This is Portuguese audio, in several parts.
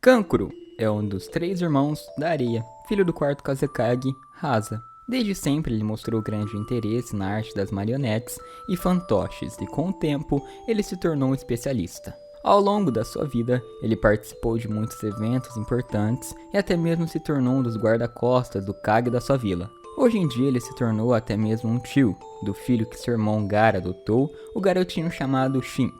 Kankuro é um dos 3 irmãos da areia, filho do quarto Kazekage, Rasa. Desde sempre ele mostrou grande interesse na arte das marionetes e fantoches e com o tempo ele se tornou um especialista. Ao longo da sua vida, ele participou de muitos eventos importantes e até mesmo se tornou um dos guarda-costas do Kage da sua vila. Hoje em dia ele se tornou até mesmo um tio do filho que seu irmão Gara adotou, o garotinho chamado Shink.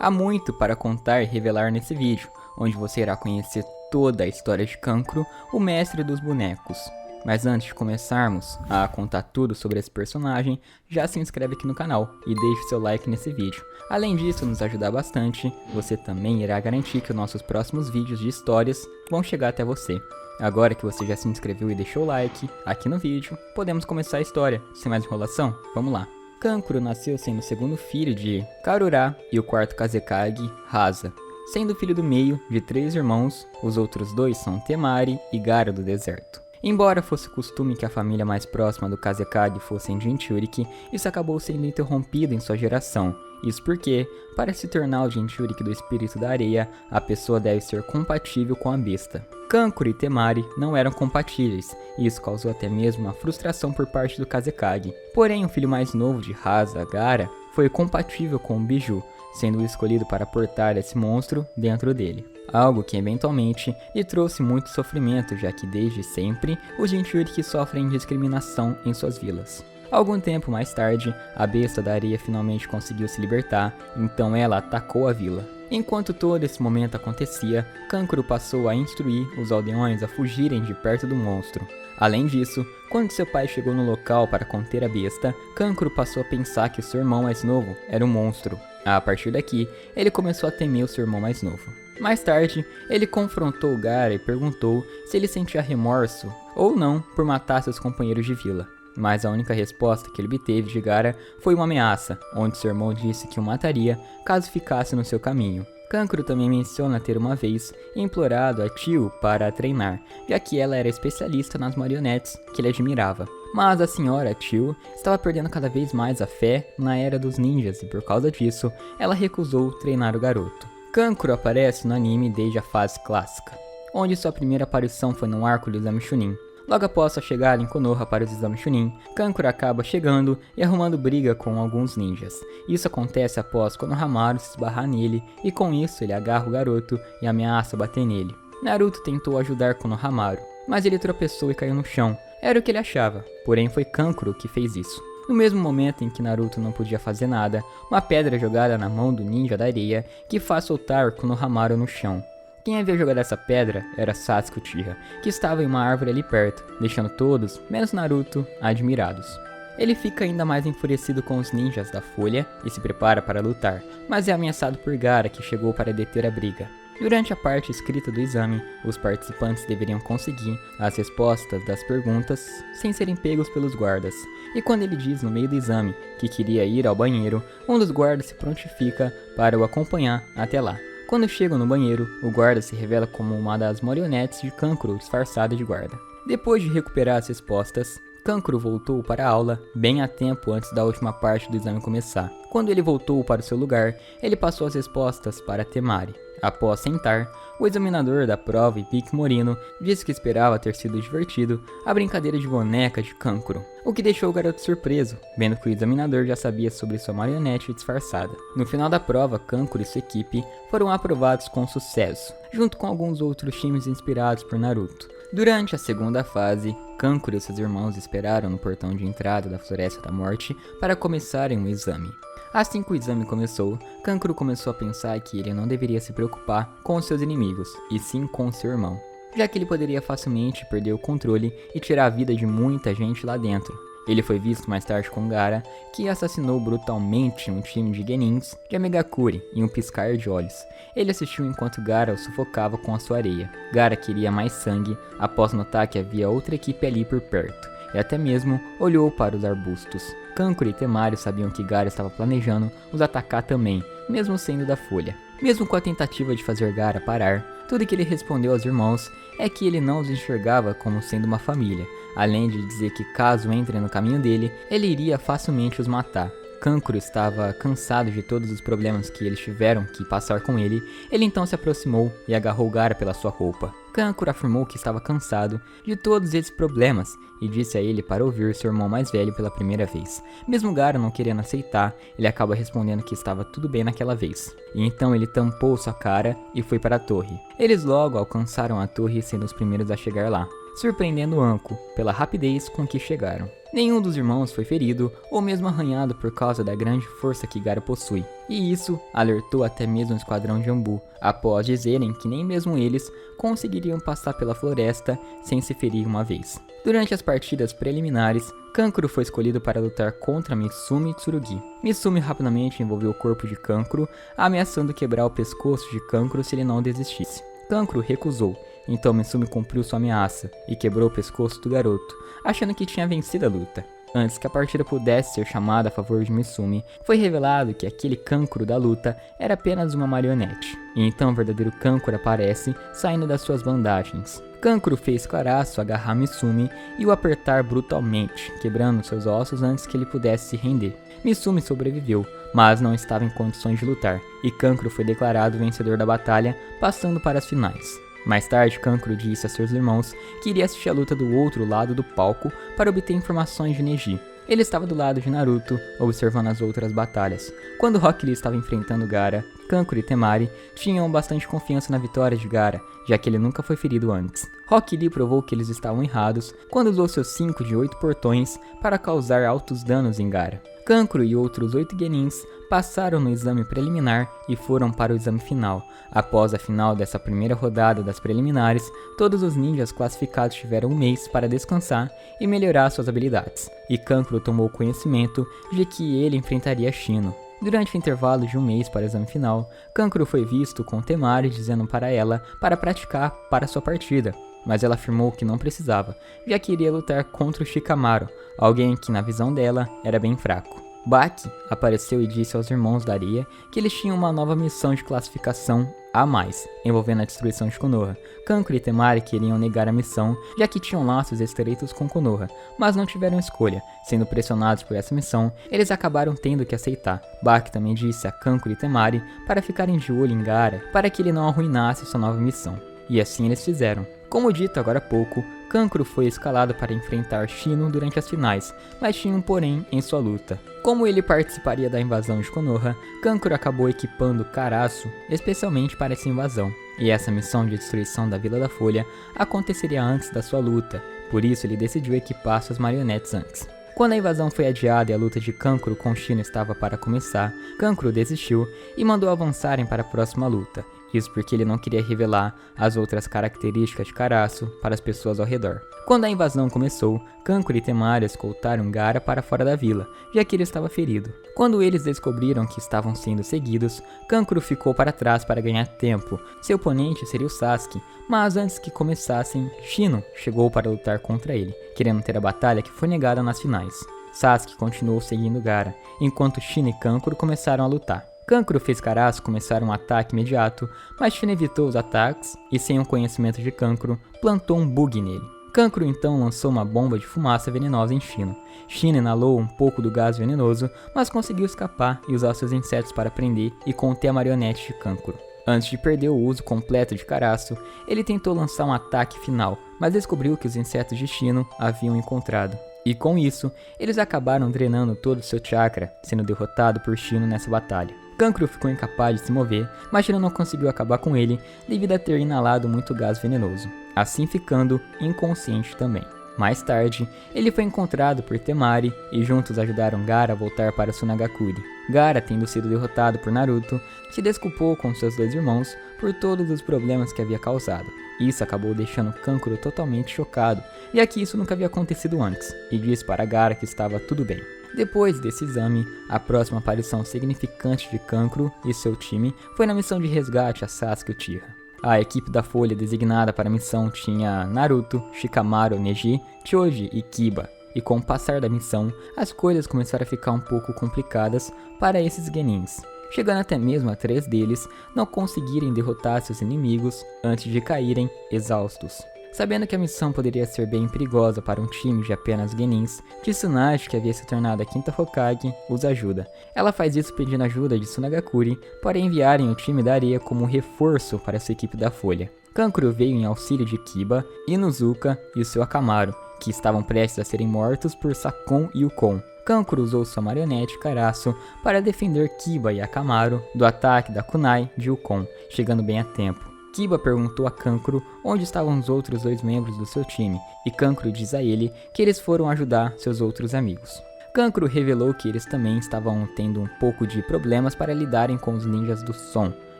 Há muito para contar e revelar nesse vídeo, onde você irá conhecer toda a história de Kankuro, o mestre dos bonecos. Mas antes de começarmos a contar tudo sobre esse personagem, já se inscreve aqui no canal e deixe seu like nesse vídeo. Além disso, nos ajudar bastante, você também irá garantir que os nossos próximos vídeos de histórias vão chegar até você. Agora que você já se inscreveu e deixou o like aqui no vídeo, podemos começar a história. Sem mais enrolação, vamos lá. Kankuro nasceu sendo o segundo filho de Karura e o quarto Kazekage, Rasa. Sendo filho do meio de 3 irmãos, os outros 2 são Temari e Gara do deserto. Embora fosse costume que a família mais próxima do Kazekage fossem Jinchuriki, isso acabou sendo interrompido em sua geração. Isso porque, para se tornar o Jinchuriki do espírito da areia, a pessoa deve ser compatível com a besta. Kankuro e Temari não eram compatíveis, e isso causou até mesmo uma frustração por parte do Kazekage. Porém, o filho mais novo de Rasa, Gara, foi compatível com o Biju, sendo o escolhido para portar esse monstro dentro dele. Algo que eventualmente lhe trouxe muito sofrimento, já que desde sempre os Jinchuriki sofrem discriminação em suas vilas. Algum tempo mais tarde, a besta da areia finalmente conseguiu se libertar, então ela atacou a vila. Enquanto todo esse momento acontecia, Kankuro passou a instruir os aldeões a fugirem de perto do monstro. Além disso, quando seu pai chegou no local para conter a besta, Kankuro passou a pensar que o seu irmão mais novo era um monstro. A partir daqui, ele começou a temer o seu irmão mais novo. Mais tarde, ele confrontou o Gara e perguntou se ele sentia remorso ou não por matar seus companheiros de vila. Mas a única resposta que ele obteve de Gara foi uma ameaça, onde seu irmão disse que o mataria caso ficasse no seu caminho. Kankuro também menciona ter uma vez implorado a Tio para a treinar, já que ela era especialista nas marionetes que ele admirava. Mas a senhora Tio estava perdendo cada vez mais a fé na era dos ninjas e por causa disso, ela recusou treinar o garoto. Kankuro aparece no anime desde a fase clássica, onde sua primeira aparição foi no arco do exame Chunin. Logo após sua chegada em Konoha para os exames Chunin, Kankuro acaba chegando e arrumando briga com alguns ninjas. Isso acontece após Konohamaru se esbarrar nele e com isso ele agarra o garoto e ameaça bater nele. Naruto tentou ajudar Konohamaru, mas ele tropeçou e caiu no chão. Era o que ele achava, porém foi Kankuro que fez isso. No mesmo momento em que Naruto não podia fazer nada, uma pedra é jogada na mão do ninja da areia que faz soltar Konohamaru no chão. Quem havia jogado essa pedra era Sasuke Uchiha, que estava em uma árvore ali perto, deixando todos, menos Naruto, admirados. Ele fica ainda mais enfurecido com os ninjas da Folha e se prepara para lutar, mas é ameaçado por Gara, que chegou para deter a briga. Durante a parte escrita do exame, os participantes deveriam conseguir as respostas das perguntas sem serem pegos pelos guardas. E quando ele diz no meio do exame que queria ir ao banheiro, um dos guardas se prontifica para o acompanhar até lá. Quando chegam no banheiro, o guarda se revela como uma das marionetes de Kankuro disfarçada de guarda. Depois de recuperar as respostas, Kankuro voltou para a aula bem a tempo antes da última parte do exame começar. Quando ele voltou para o seu lugar, ele passou as respostas para Temari. Após sentar, o examinador da prova, Ibiki Morino, disse que esperava ter sido divertido a brincadeira de boneca de Kankuro, o que deixou o garoto surpreso, vendo que o examinador já sabia sobre sua marionete disfarçada. No final da prova, Kankuro e sua equipe foram aprovados com sucesso, junto com alguns outros times inspirados por Naruto. Durante a segunda fase, Kankuro e seus irmãos esperaram no portão de entrada da Floresta da Morte para começarem o exame. Assim que o exame começou, Kankuro começou a pensar que ele não deveria se preocupar com os seus inimigos, e sim com seu irmão, já que ele poderia facilmente perder o controle e tirar a vida de muita gente lá dentro. Ele foi visto mais tarde com Gara, que assassinou brutalmente um time de genins de Amegakure em um piscar de olhos. Ele assistiu enquanto Gara o sufocava com a sua areia. Gara queria mais sangue após notar que havia outra equipe ali por perto, e até mesmo olhou para os arbustos. Kankuro e Temari sabiam que Gara estava planejando os atacar também, mesmo sendo da Folha. Mesmo com a tentativa de fazer Gara parar, tudo que ele respondeu aos irmãos é que ele não os enxergava como sendo uma família, além de dizer que caso entrem no caminho dele, ele iria facilmente os matar. Kankuro estava cansado de todos os problemas que eles tiveram que passar com ele, ele então se aproximou e agarrou Gaara pela sua roupa. Kankuro afirmou que estava cansado de todos esses problemas e disse a ele para ouvir seu irmão mais velho pela primeira vez. Mesmo Gaara não querendo aceitar, ele acaba respondendo que estava tudo bem naquela vez. E então ele tampou sua cara e foi para a torre. Eles logo alcançaram a torre, sendo os primeiros a chegar lá, surpreendendo Anko pela rapidez com que chegaram. Nenhum dos irmãos foi ferido ou mesmo arranhado por causa da grande força que Gaara possui, e isso alertou até mesmo o esquadrão de Anbu, após dizerem que nem mesmo eles conseguiriam passar pela floresta sem se ferir uma vez. Durante as partidas preliminares, Kankuro foi escolhido para lutar contra Misumi Tsurugi. Misumi rapidamente envolveu o corpo de Kankuro, ameaçando quebrar o pescoço de Kankuro se ele não desistisse. Kankuro recusou, então Misumi cumpriu sua ameaça e quebrou o pescoço do garoto, achando que tinha vencido a luta. Antes que a partida pudesse ser chamada a favor de Misumi, foi revelado que aquele Kankuro da luta era apenas uma marionete. E então o verdadeiro Kankuro aparece, saindo das suas bandagens. Kankuro fez Karasu agarrar Misumi e o apertar brutalmente, quebrando seus ossos antes que ele pudesse se render. Misumi sobreviveu, mas não estava em condições de lutar, e Kankuro foi declarado vencedor da batalha, passando para as finais. Mais tarde, Kankuro disse a seus irmãos que iria assistir a luta do outro lado do palco para obter informações de Neji. Ele estava do lado de Naruto, observando as outras batalhas. Quando Rock Lee estava enfrentando Gaara, Kankuro e Temari tinham bastante confiança na vitória de Gaara, já que ele nunca foi ferido antes. Rock Lee provou que eles estavam errados quando usou seus 5 de 8 portões para causar altos danos em Gaara. Kankuro e outros 8 genins passaram no exame preliminar e foram para o exame final. Após a final dessa primeira rodada das preliminares, todos os ninjas classificados tiveram um mês para descansar e melhorar suas habilidades, e Kankuro tomou conhecimento de que ele enfrentaria Shino. Durante o intervalo de um mês para o exame final, Kankuro foi visto com Temari dizendo para ela para praticar para sua partida, mas ela afirmou que não precisava, já que iria lutar contra o Shikamaru, alguém que na visão dela era bem fraco. Baki apareceu e disse aos irmãos da areia que eles tinham uma nova missão de classificação a mais, envolvendo a destruição de Konoha. Kankuro e Temari queriam negar a missão, já que tinham laços estreitos com Konoha, mas não tiveram escolha. Sendo pressionados por essa missão, eles acabaram tendo que aceitar. Baki também disse a Kankuro e Temari para ficarem de olho em Gaara, para que ele não arruinasse sua nova missão. E assim eles fizeram. Como dito agora há pouco, Kankuro foi escalado para enfrentar Shino durante as finais, mas tinha um porém em sua luta. Como ele participaria da invasão de Konoha, Kankuro acabou equipando Karasu especialmente para essa invasão, e essa missão de destruição da Vila da Folha aconteceria antes da sua luta, por isso ele decidiu equipar suas marionetes antes. Quando a invasão foi adiada e a luta de Kankuro com Shino estava para começar, Kankuro desistiu e mandou avançarem para a próxima luta. Isso porque ele não queria revelar as outras características de Karasu para as pessoas ao redor. Quando a invasão começou, Kankuro e Temari escoltaram Gaara para fora da vila, já que ele estava ferido. Quando eles descobriram que estavam sendo seguidos, Kankuro ficou para trás para ganhar tempo. Seu oponente seria o Sasuke, mas antes que começassem, Shino chegou para lutar contra ele, querendo ter a batalha que foi negada nas finais. Sasuke continuou seguindo Gaara, enquanto Shino e Kankuro começaram a lutar. Kankuro fez Karasu começar um ataque imediato, mas Shino evitou os ataques e, sem o conhecimento de Kankuro, plantou um bug nele. Kankuro então lançou uma bomba de fumaça venenosa em Shino. Shino inalou um pouco do gás venenoso, mas conseguiu escapar e usar seus insetos para prender e conter a marionete de Kankuro. Antes de perder o uso completo de Karasu, ele tentou lançar um ataque final, mas descobriu que os insetos de Shino haviam encontrado. E com isso, eles acabaram drenando todo o seu chakra, sendo derrotado por Shino nessa batalha. Kankuro ficou incapaz de se mover, mas Shino não conseguiu acabar com ele devido a ter inalado muito gás venenoso, assim ficando inconsciente também. Mais tarde, ele foi encontrado por Temari e juntos ajudaram Gaara a voltar para Sunagakure. Gaara, tendo sido derrotado por Naruto, se desculpou com seus dois irmãos por todos os problemas que havia causado. Isso acabou deixando Kankuro totalmente chocado, já que isso nunca havia acontecido antes, e disse para Gaara que estava tudo bem. Depois desse exame, a próxima aparição significante de Kankuro e seu time foi na missão de resgate a Sasuke Uchiha. A equipe da Folha designada para a missão tinha Naruto, Shikamaru, Neji, Choji e Kiba. E com o passar da missão, as coisas começaram a ficar um pouco complicadas para esses genins, chegando até mesmo a 3 deles não conseguirem derrotar seus inimigos antes de caírem exaustos. Sabendo que a missão poderia ser bem perigosa para um time de apenas genins, Tsunade, que havia se tornado a quinta Hokage, os ajuda. Ela faz isso pedindo ajuda de Tsunagakuri para enviarem o time da areia como um reforço para sua equipe da Folha. Kankuro veio em auxílio de Kiba, Inuzuka e o seu Akamaru, que estavam prestes a serem mortos por Sakon e Ukon. Kankuro usou sua marionete Karasu para defender Kiba e Akamaru do ataque da kunai de Ukon, chegando bem a tempo. Kiba perguntou a Kankuro onde estavam os outros 2 membros do seu time, e Kankuro diz a ele que eles foram ajudar seus outros amigos. Kankuro revelou que eles também estavam tendo um pouco de problemas para lidarem com os ninjas do som.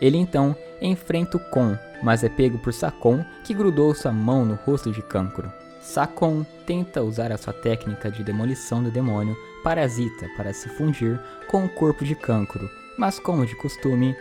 Ele então enfrenta o Kon, mas é pego por Sakon, que grudou sua mão no rosto de Kankuro. Sakon tenta usar a sua técnica de demolição do demônio Parasita para se fundir com o corpo de Kankuro, mas como de costume,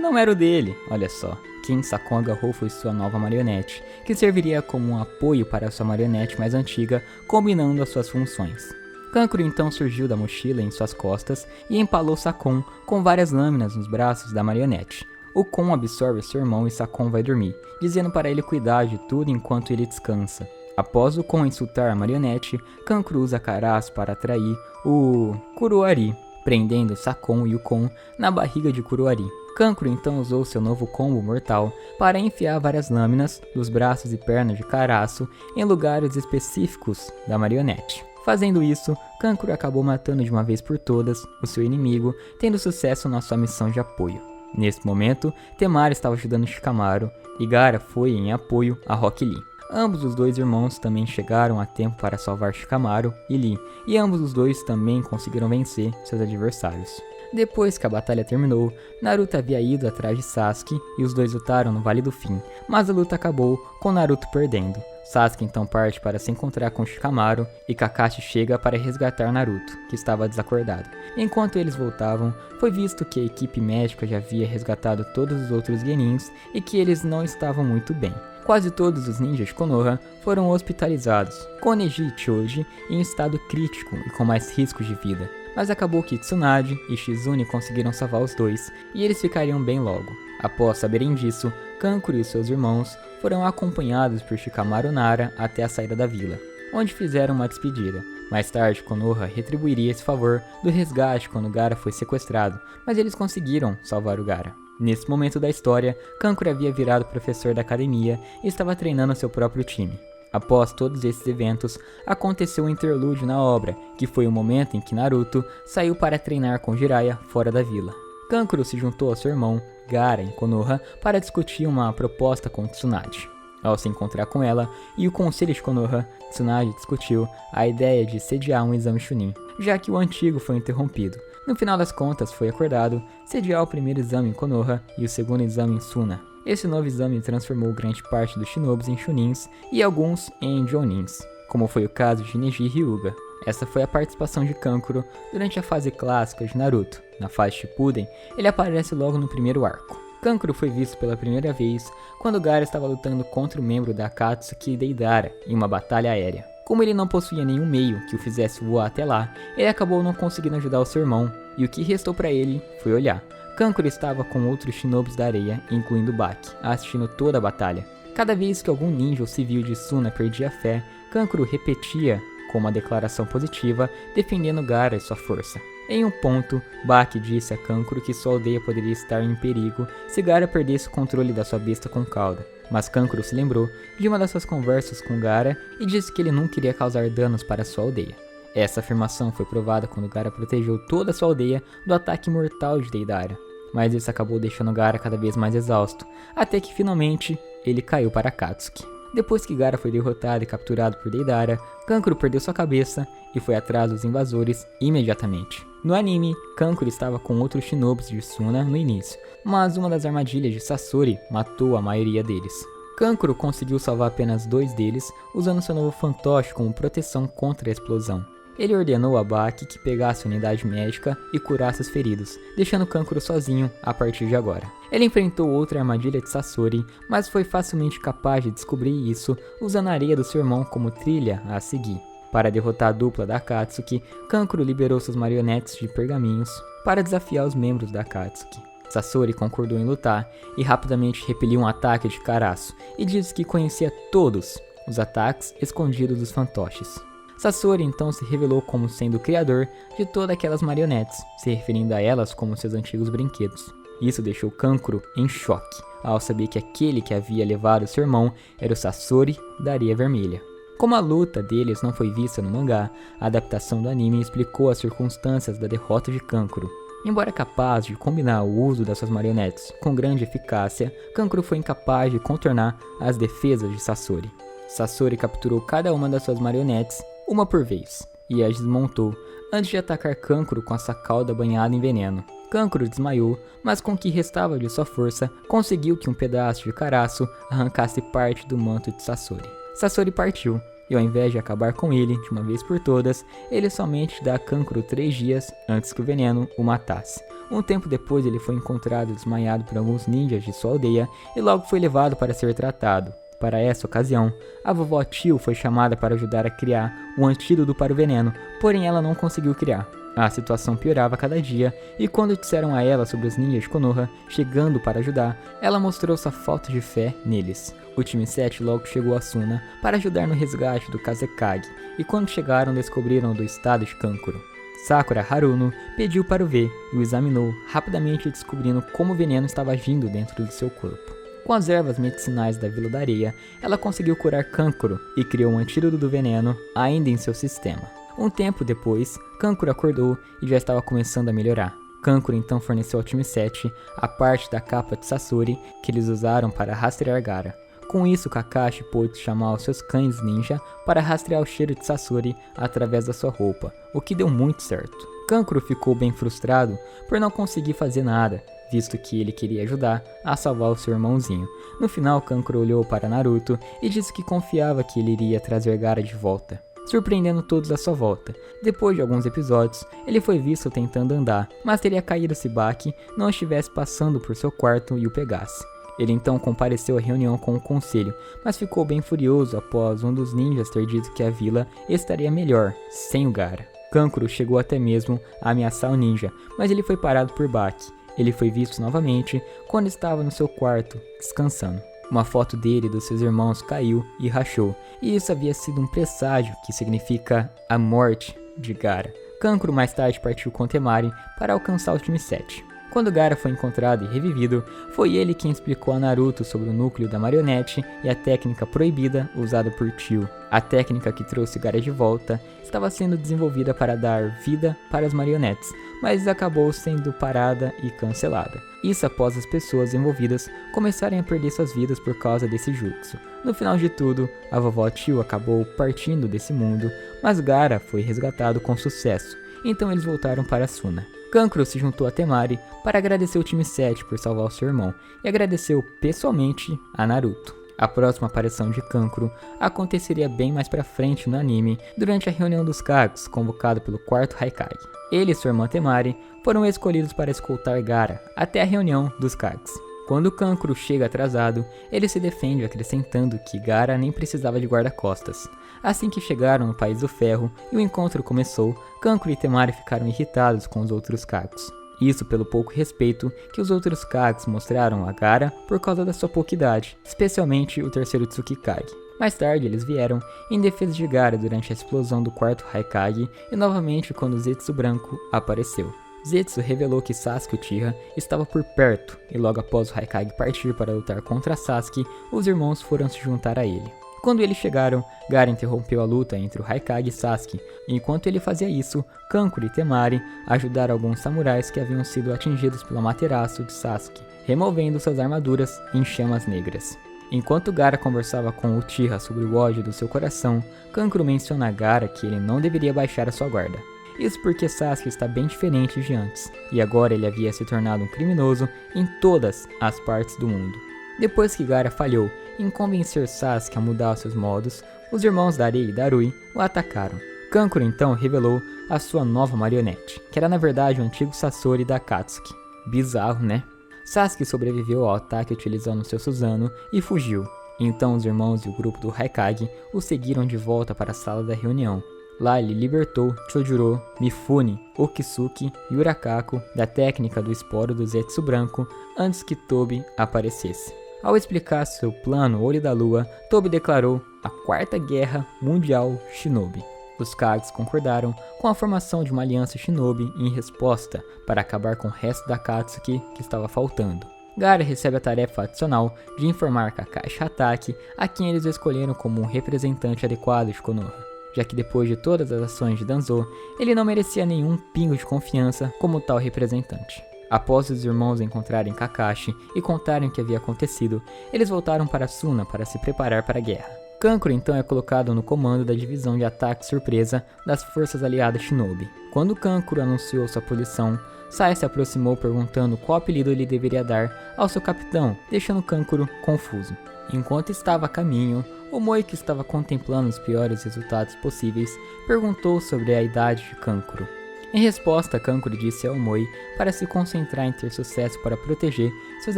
não era o dele, olha só. Quem Sakon agarrou foi sua nova marionete, que serviria como um apoio para sua marionete mais antiga, combinando as suas funções. Kankuro então surgiu da mochila em suas costas e empalou Sakon com várias lâminas nos braços da marionete. O Kon absorve seu irmão e Sakon vai dormir, dizendo para ele cuidar de tudo enquanto ele descansa. Após o Kon insultar a marionete, Kankuro usa Karasu para atrair o Kuroari, prendendo Sakon e o Kon na barriga de Kuroari. Kankuro então usou seu novo combo mortal para enfiar várias lâminas dos braços e pernas de Karasu em lugares específicos da marionete. Fazendo isso, Kankuro acabou matando de uma vez por todas o seu inimigo, tendo sucesso na sua missão de apoio. Nesse momento, Temari estava ajudando Shikamaru e Gaara foi em apoio a Rock Lee. Ambos os 2 irmãos também chegaram a tempo para salvar Shikamaru e Lee, e ambos os 2 também conseguiram vencer seus adversários. Depois que a batalha terminou, Naruto havia ido atrás de Sasuke e os 2 lutaram no Vale do Fim, mas a luta acabou com Naruto perdendo. Sasuke então parte para se encontrar com Shikamaru e Kakashi chega para resgatar Naruto, que estava desacordado. Enquanto eles voltavam, foi visto que a equipe médica já havia resgatado todos os outros genins e que eles não estavam muito bem. Quase todos os ninjas de Konoha foram hospitalizados, com Neji e Choji em estado crítico e com mais riscos de vida. Mas acabou que Tsunade e Shizune conseguiram salvar os 2 e eles ficariam bem logo. Após saberem disso, Kankuro e seus irmãos foram acompanhados por Shikamaru Nara até a saída da vila, onde fizeram uma despedida. Mais tarde, Konoha retribuiria esse favor do resgate quando Gaara foi sequestrado, mas eles conseguiram salvar o Gaara. Nesse momento da história, Kankuro havia virado professor da academia e estava treinando seu próprio time. Após todos esses eventos, aconteceu um interlúdio na obra, que foi o momento em que Naruto saiu para treinar com Jiraiya fora da vila. Kankuro se juntou ao seu irmão, Gaara, em Konoha, para discutir uma proposta com Tsunade. Ao se encontrar com ela e o conselho de Konoha, Tsunade discutiu a ideia de sediar um exame Chunin, já que o antigo foi interrompido. No final das contas, foi acordado sediar o primeiro exame em Konoha e o segundo exame em Suna. Esse novo exame transformou grande parte dos Shinobis em Chunins e alguns em Jounins, como foi o caso de Neji e Hyuga. Essa foi a participação de Kankuro durante a fase clássica de Naruto. Na fase Shippuden, ele aparece logo no primeiro arco. Kankuro foi visto pela primeira vez quando Gaara estava lutando contra o membro da Akatsuki Deidara em uma batalha aérea. Como ele não possuía nenhum meio que o fizesse voar até lá, ele acabou não conseguindo ajudar o seu irmão, e o que restou para ele foi olhar. Kankuro estava com outros shinobis da areia, incluindo Baki, assistindo toda a batalha. Cada vez que algum ninja ou civil de Suna perdia a fé, Kankuro repetia com uma declaração positiva, defendendo Gaara e sua força. Em um ponto, Baki disse a Kankuro que sua aldeia poderia estar em perigo se Gaara perdesse o controle da sua besta com cauda. Mas Kankuro se lembrou de uma das suas conversas com Gaara e disse que ele não queria causar danos para sua aldeia. Essa afirmação foi provada quando Gaara protegeu toda a sua aldeia do ataque mortal de Deidara. Mas isso acabou deixando Gaara cada vez mais exausto, até que finalmente ele caiu para Akatsuki. Depois que Gaara foi derrotado e capturado por Deidara, Kankuro perdeu sua cabeça e foi atrás dos invasores imediatamente. No anime, Kankuro estava com outros shinobis de Suna no início, mas uma das armadilhas de Sasori matou a maioria deles. Kankuro conseguiu salvar apenas 2 deles, usando seu novo fantoche como proteção contra a explosão. Ele ordenou a Baki que pegasse a unidade médica e curasse os feridos, deixando Kankuro sozinho a partir de agora. Ele enfrentou outra armadilha de Sasori, mas foi facilmente capaz de descobrir isso usando a areia do seu irmão como trilha a seguir. Para derrotar a dupla da Akatsuki, Kankuro liberou seus marionetes de pergaminhos para desafiar os membros da Akatsuki. Sasori concordou em lutar e rapidamente repeliu um ataque de Karasu e disse que conhecia todos os ataques escondidos dos fantoches. Sasori então se revelou como sendo o criador de todas aquelas marionetes, se referindo a elas como seus antigos brinquedos. Isso deixou Kankuro em choque, ao saber que aquele que havia levado seu irmão era o Sasori da Areia Vermelha. Como a luta deles não foi vista no mangá, a adaptação do anime explicou as circunstâncias da derrota de Kankuro. Embora capaz de combinar o uso das suas marionetes com grande eficácia, Kankuro foi incapaz de contornar as defesas de Sasori. Sasori capturou cada uma das suas marionetes, uma por vez, e as desmontou, antes de atacar Kankuro com a sua cauda banhada em veneno. Kankuro desmaiou, mas com o que restava de sua força, conseguiu que um pedaço de caraço arrancasse parte do manto de Sasori. Sasori partiu, e ao invés de acabar com ele de uma vez por todas, ele somente dá a Kankuro 3 dias antes que o veneno o matasse. Um tempo depois ele foi encontrado desmaiado por alguns ninjas de sua aldeia e logo foi levado para ser tratado. Para essa ocasião, a vovó Tio foi chamada para ajudar a criar um antídoto para o veneno, porém ela não conseguiu criar. A situação piorava a cada dia, e quando disseram a ela sobre os ninjas de Konoha chegando para ajudar, ela mostrou sua falta de fé neles. O time 7 logo chegou a Suna para ajudar no resgate do Kazekage, e quando chegaram descobriram do estado de Kankuro. Sakura Haruno pediu para o ver e o examinou, rapidamente descobrindo como o veneno estava agindo dentro do seu corpo. Com as ervas medicinais da Vila da Areia, ela conseguiu curar Kankuro e criou um antídoto do veneno ainda em seu sistema. Um tempo depois, Kankuro acordou e já estava começando a melhorar. Kankuro então forneceu ao time 7 a parte da capa de Sasori que eles usaram para rastrear Gaara. Com isso, Kakashi pôde chamar os seus cães ninja para rastrear o cheiro de Sasori através da sua roupa, o que deu muito certo. Kankuro ficou bem frustrado por não conseguir fazer nada, visto que ele queria ajudar a salvar o seu irmãozinho. No final, Kankuro olhou para Naruto e disse que confiava que ele iria trazer Gaara de volta, surpreendendo todos à sua volta. Depois de alguns episódios, ele foi visto tentando andar, mas teria caído se Baki não estivesse passando por seu quarto e o pegasse. Ele então compareceu à reunião com o conselho, mas ficou bem furioso após um dos ninjas ter dito que a vila estaria melhor sem o Gaara. Kankuro chegou até mesmo a ameaçar o ninja, mas ele foi parado por Baki. Ele foi visto novamente quando estava no seu quarto, descansando. Uma foto dele e dos seus irmãos caiu e rachou, e isso havia sido um presságio, que significa a morte de Gaara. Kankuro mais tarde partiu com Temari para alcançar o time 7. Quando Gaara foi encontrado e revivido, foi ele quem explicou a Naruto sobre o núcleo da marionete e a técnica proibida usada por Tio. A técnica que trouxe Gaara de volta estava sendo desenvolvida para dar vida para as marionetes, mas acabou sendo parada e cancelada. Isso após as pessoas envolvidas começarem a perder suas vidas por causa desse jutsu. No final de tudo, a vovó Tio acabou partindo desse mundo, mas Gaara foi resgatado com sucesso, então eles voltaram para Suna. Kankuro se juntou a Temari para agradecer o time 7 por salvar o seu irmão e agradeceu pessoalmente a Naruto. A próxima aparição de Kankuro aconteceria bem mais pra frente no anime, durante a reunião dos Kages, convocado pelo 4º Haikage. Ele e sua irmã Temari foram escolhidos para escoltar Gaara até a reunião dos Kages. Quando Kankuro chega atrasado, ele se defende acrescentando que Gaara nem precisava de guarda-costas. Assim que chegaram no País do Ferro e o encontro começou, Kankuro e Temari ficaram irritados com os outros Kages. Isso pelo pouco respeito que os outros Kages mostraram a Gaara por causa da sua pouca idade, especialmente o terceiro Tsukikage. Mais tarde eles vieram em defesa de Gaara durante a explosão do 4º Haikage e novamente quando Zetsu Branco apareceu. Zetsu revelou que Sasuke Uchiha estava por perto e logo após o Haikage partir para lutar contra Sasuke, os irmãos foram se juntar a ele. Quando eles chegaram, Gaara interrompeu a luta entre o Haikage e Sasuke, e enquanto ele fazia isso, Kankuro e Temari ajudaram alguns samurais que haviam sido atingidos pelo Amaterasu de Sasuke, removendo suas armaduras em chamas negras. Enquanto Gaara conversava com Uchiha sobre o ódio do seu coração, Kankuro menciona a Gaara que ele não deveria baixar a sua guarda. Isso porque Sasuke está bem diferente de antes, e agora ele havia se tornado um criminoso em todas as partes do mundo. Depois que Gaara falhou em convencer Sasuke a mudar seus modos, os irmãos Darei e Darui o atacaram. Kankuro então revelou a sua nova marionete, que era na verdade o antigo Sasori da Akatsuki. Bizarro, né? Sasuke sobreviveu ao ataque utilizando seu Susanoo e fugiu. Então os irmãos e o grupo do Haikage o seguiram de volta para a sala da reunião. Lá ele libertou Chojuro, Mifune, Okisuke e Urakaku da técnica do esporo do Zetsu Branco antes que Tobi aparecesse. Ao explicar seu plano Olho da Lua, Toby declarou a Quarta Guerra Mundial Shinobi. Os Kages concordaram com a formação de uma aliança Shinobi em resposta para acabar com o resto da Akatsuki que estava faltando. Gaara recebe a tarefa adicional de informar Kakashi Hatake, a quem eles escolheram como um representante adequado de Konoha, já que depois de todas as ações de Danzo, ele não merecia nenhum pingo de confiança como tal representante. Após os irmãos encontrarem Kakashi e contarem o que havia acontecido, eles voltaram para Suna para se preparar para a guerra. Kankuro então é colocado no comando da divisão de ataque surpresa das forças aliadas Shinobi. Quando Kankuro anunciou sua posição, Sai se aproximou perguntando qual apelido ele deveria dar ao seu capitão, deixando Kankuro confuso. Enquanto estava a caminho, Omoi, que estava contemplando os piores resultados possíveis, perguntou sobre a idade de Kankuro. Em resposta, Kankuro disse a Omoi para se concentrar em ter sucesso para proteger seus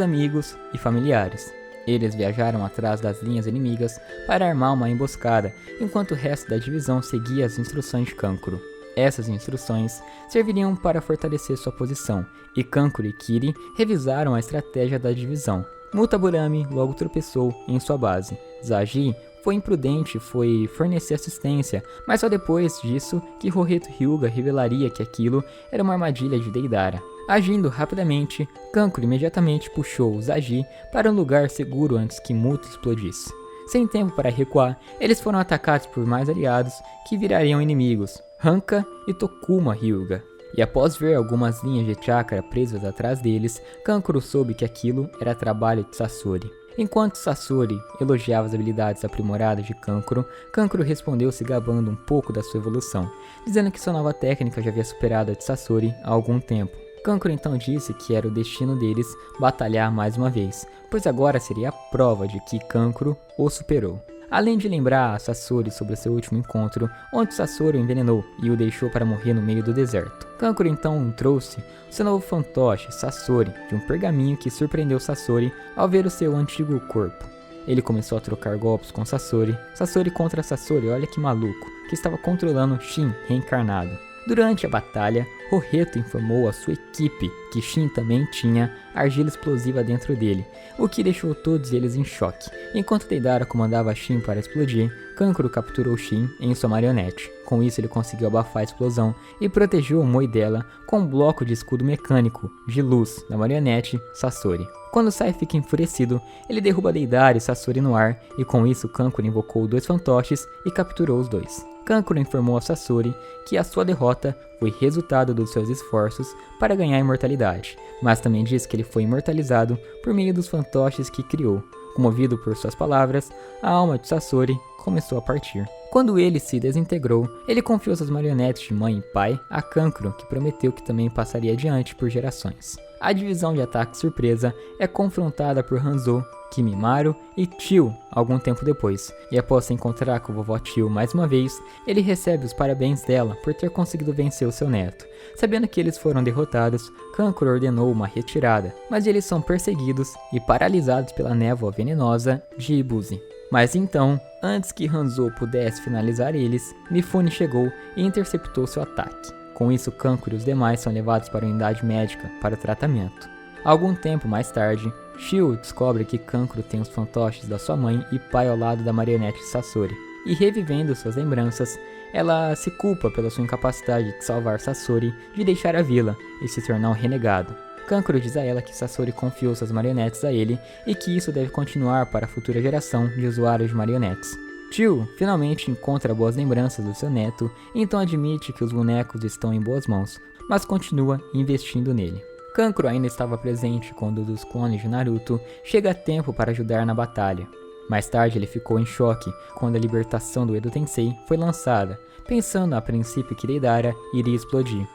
amigos e familiares. Eles viajaram atrás das linhas inimigas para armar uma emboscada, enquanto o resto da divisão seguia as instruções de Kankuro. Essas instruções serviriam para fortalecer sua posição, e Kankuro e Kiri revisaram a estratégia da divisão. Mutaburami logo tropeçou em sua base. Zagi foi imprudente e foi fornecer assistência, mas só depois disso que Roheto Hyuga revelaria que aquilo era uma armadilha de Deidara. Agindo rapidamente, Kankuro imediatamente puxou Zagi para um lugar seguro antes que Muta explodisse. Sem tempo para recuar, eles foram atacados por mais aliados que virariam inimigos, Hanka e Tokuma Hyuga. E após ver algumas linhas de chakra presas atrás deles, Kankuro soube que aquilo era trabalho de Sasori. Enquanto Sasori elogiava as habilidades aprimoradas de Kankuro, Kankuro respondeu se gabando um pouco da sua evolução, dizendo que sua nova técnica já havia superado a de Sasori há algum tempo. Kankuro então disse que era o destino deles batalhar mais uma vez, pois agora seria a prova de que Kankuro o superou. Além de lembrar a Sasori sobre seu último encontro, onde Sasori o envenenou e o deixou para morrer no meio do deserto. Kankuro então trouxe o seu novo fantoche, Sasori, de um pergaminho que surpreendeu Sasori ao ver o seu antigo corpo. Ele começou a trocar golpes com Sasori contra Sasori, olha que maluco, que estava controlando Shin reencarnado. Durante a batalha, Roheto informou a sua equipe que Shin também tinha argila explosiva dentro dele, o que deixou todos eles em choque. Enquanto Deidara comandava Shin para explodir, Kankuro capturou Shin em sua marionete. Com isso ele conseguiu abafar a explosão e protegeu o Moi dela com um bloco de escudo mecânico de luz da marionete Sasori. Quando Sai fica enfurecido, ele derruba Deidara e Sasori no ar, e com isso Kankuro invocou 2 fantoches e capturou os 2. Kankuro informou a Sasori que a sua derrota foi resultado dos seus esforços para ganhar a imortalidade, mas também disse que ele foi imortalizado por meio dos fantoches que criou. Comovido por suas palavras, a alma de Sasori começou a partir. Quando ele se desintegrou, ele confiou suas marionetes de mãe e pai a Kankuro, que prometeu que também passaria adiante por gerações. A divisão de ataque surpresa é confrontada por Hanzo, Kimimaro e Tio algum tempo depois, e após se encontrar com a vovó Tio mais uma vez, ele recebe os parabéns dela por ter conseguido vencer o seu neto. Sabendo que eles foram derrotados, Kankuro ordenou uma retirada, mas eles são perseguidos e paralisados pela névoa venenosa de Ibuzi. Mas então, antes que Hanzo pudesse finalizar eles, Mifune chegou e interceptou seu ataque. Com isso, Kankuro e os demais são levados para a unidade médica para o tratamento. Algum tempo mais tarde, Shio descobre que Kankuro tem os fantoches da sua mãe e pai ao lado da marionete Sasori, e revivendo suas lembranças, ela se culpa pela sua incapacidade de salvar Sasori de deixar a vila e se tornar um renegado. Kankuro diz a ela que Sasori confiou suas marionetes a ele e que isso deve continuar para a futura geração de usuários de marionetes. Tio finalmente encontra boas lembranças do seu neto e então admite que os bonecos estão em boas mãos, mas continua investindo nele. Kankuro ainda estava presente quando um dos clones de Naruto chega a tempo para ajudar na batalha. Mais tarde ele ficou em choque quando a libertação do Edo Tensei foi lançada, pensando a princípio que Deidara iria explodir.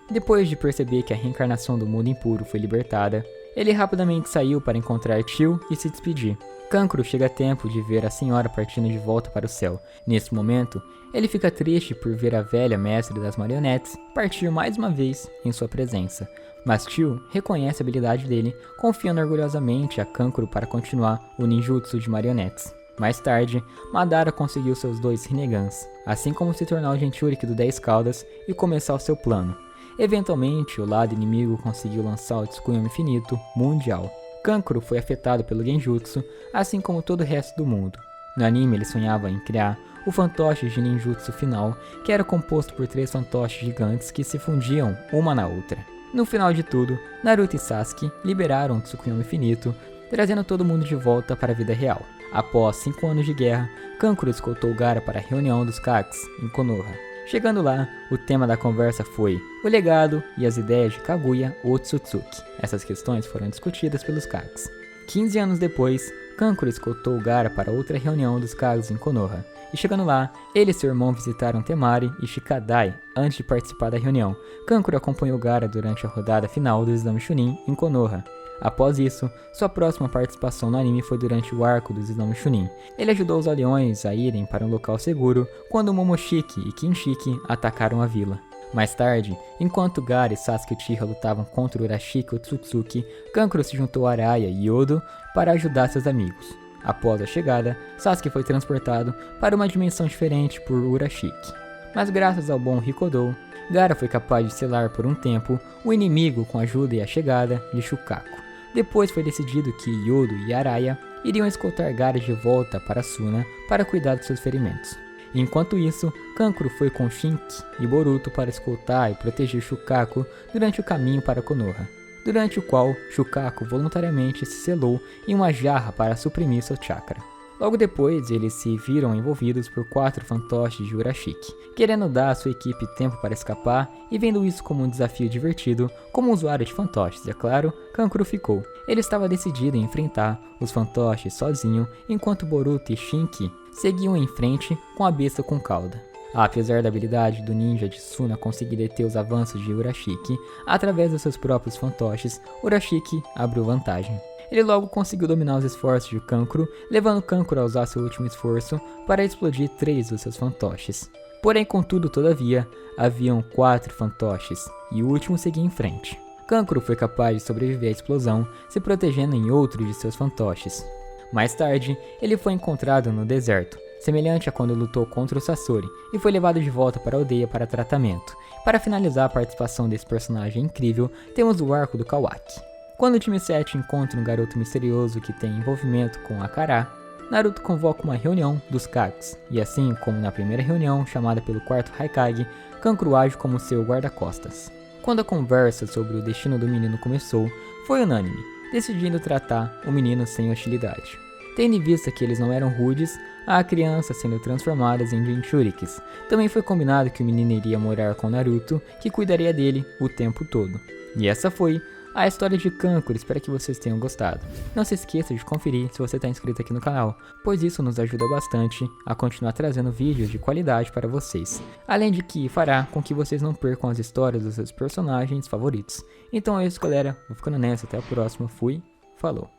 Depois de perceber que a reencarnação do mundo impuro foi libertada, ele rapidamente saiu para encontrar Tio e se despedir. Kankuro chega a tempo de ver a senhora partindo de volta para o céu. Nesse momento, ele fica triste por ver a velha mestre das marionetes partir mais uma vez em sua presença. Mas Tio reconhece a habilidade dele, confiando orgulhosamente a Kankuro para continuar o ninjutsu de marionetes. Mais tarde, Madara conseguiu seus 2 Rinegans, assim como se tornar o Jinchuriki do 10 Caudas e começar o seu plano. Eventualmente, o lado inimigo conseguiu lançar o Tsukuyomi Infinito Mundial. Kankuro foi afetado pelo Genjutsu, assim como todo o resto do mundo. No anime ele sonhava em criar o fantoche de ninjutsu final, que era composto por 3 fantoches gigantes que se fundiam uma na outra. No final de tudo, Naruto e Sasuke liberaram o Tsukuyomi infinito, trazendo todo mundo de volta para a vida real. Após 5 anos de guerra, Kankuro escoltou Gaara para a reunião dos Kages em Konoha. Chegando lá, o tema da conversa foi o legado e as ideias de Kaguya Otsutsuki. Essas questões foram discutidas pelos Kages. 15 anos depois, Kankuro escoltou Gaara para outra reunião dos Kages em Konoha. E chegando lá, ele e seu irmão visitaram Temari e Shikadai antes de participar da reunião. Kankuro acompanhou Gaara durante a rodada final do exame Chunin em Konoha. Após isso, sua próxima participação no anime foi durante o arco dos exames Chunin. Ele ajudou os aldeões a irem para um local seguro quando Momoshiki e Kinshiki atacaram a vila. Mais tarde, enquanto Gaara e Sasuke Uchiha lutavam contra Urashiki Otsutsuki, Kankuro se juntou a Araya e Yodo para ajudar seus amigos. Após a chegada, Sasuke foi transportado para uma dimensão diferente por Urashiki. Mas graças ao bom Rikodou, Gaara foi capaz de selar por um tempo o inimigo com a ajuda e a chegada de Shukaku. Depois foi decidido que Yodo e Araya iriam escoltar Gaara de volta para Suna para cuidar de seus ferimentos. Enquanto isso, Kankuro foi com Shinki e Boruto para escoltar e proteger Shukaku durante o caminho para Konoha, durante o qual Shukaku voluntariamente se selou em uma jarra para suprimir seu chakra. Logo depois, eles se viram envolvidos por 4 fantoches de Urashiki, querendo dar à sua equipe tempo para escapar e vendo isso como um desafio divertido, como usuário de fantoches, é claro, Kankuro ficou. Ele estava decidido em enfrentar os fantoches sozinho, enquanto Boruto e Shinki seguiam em frente com a besta com cauda. Apesar da habilidade do ninja de Suna conseguir deter os avanços de Urashiki através dos seus próprios fantoches, Urashiki abriu vantagem. Ele logo conseguiu dominar os esforços de Kankuro, levando Kankuro a usar seu último esforço para explodir 3 dos seus fantoches. Porém, contudo, todavia, haviam 4 fantoches, e o último seguia em frente. Kankuro foi capaz de sobreviver à explosão, se protegendo em outro de seus fantoches. Mais tarde, ele foi encontrado no deserto, semelhante a quando lutou contra o Sasori, e foi levado de volta para a aldeia para tratamento. Para finalizar a participação desse personagem incrível, temos o arco do Kawaki. Quando o time 7 encontra um garoto misterioso que tem envolvimento com Akara, Naruto convoca uma reunião dos Kages, e assim como na primeira reunião, chamada pelo 4º Haikage, Kankuro age como seu guarda-costas. Quando a conversa sobre o destino do menino começou, foi unânime, decidindo tratar o menino sem hostilidade. Tendo em vista que eles não eram rudes, a criança sendo transformadas em Jinchurikis. Também foi combinado que o menino iria morar com Naruto, que cuidaria dele o tempo todo. E essa foi a história de Kankuro. Espero que vocês tenham gostado. Não se esqueça de conferir se você está inscrito aqui no canal, pois isso nos ajuda bastante a continuar trazendo vídeos de qualidade para vocês. Além de que fará com que vocês não percam as histórias dos seus personagens favoritos. Então é isso, galera. Vou ficando nessa. Até a próxima. Fui. Falou.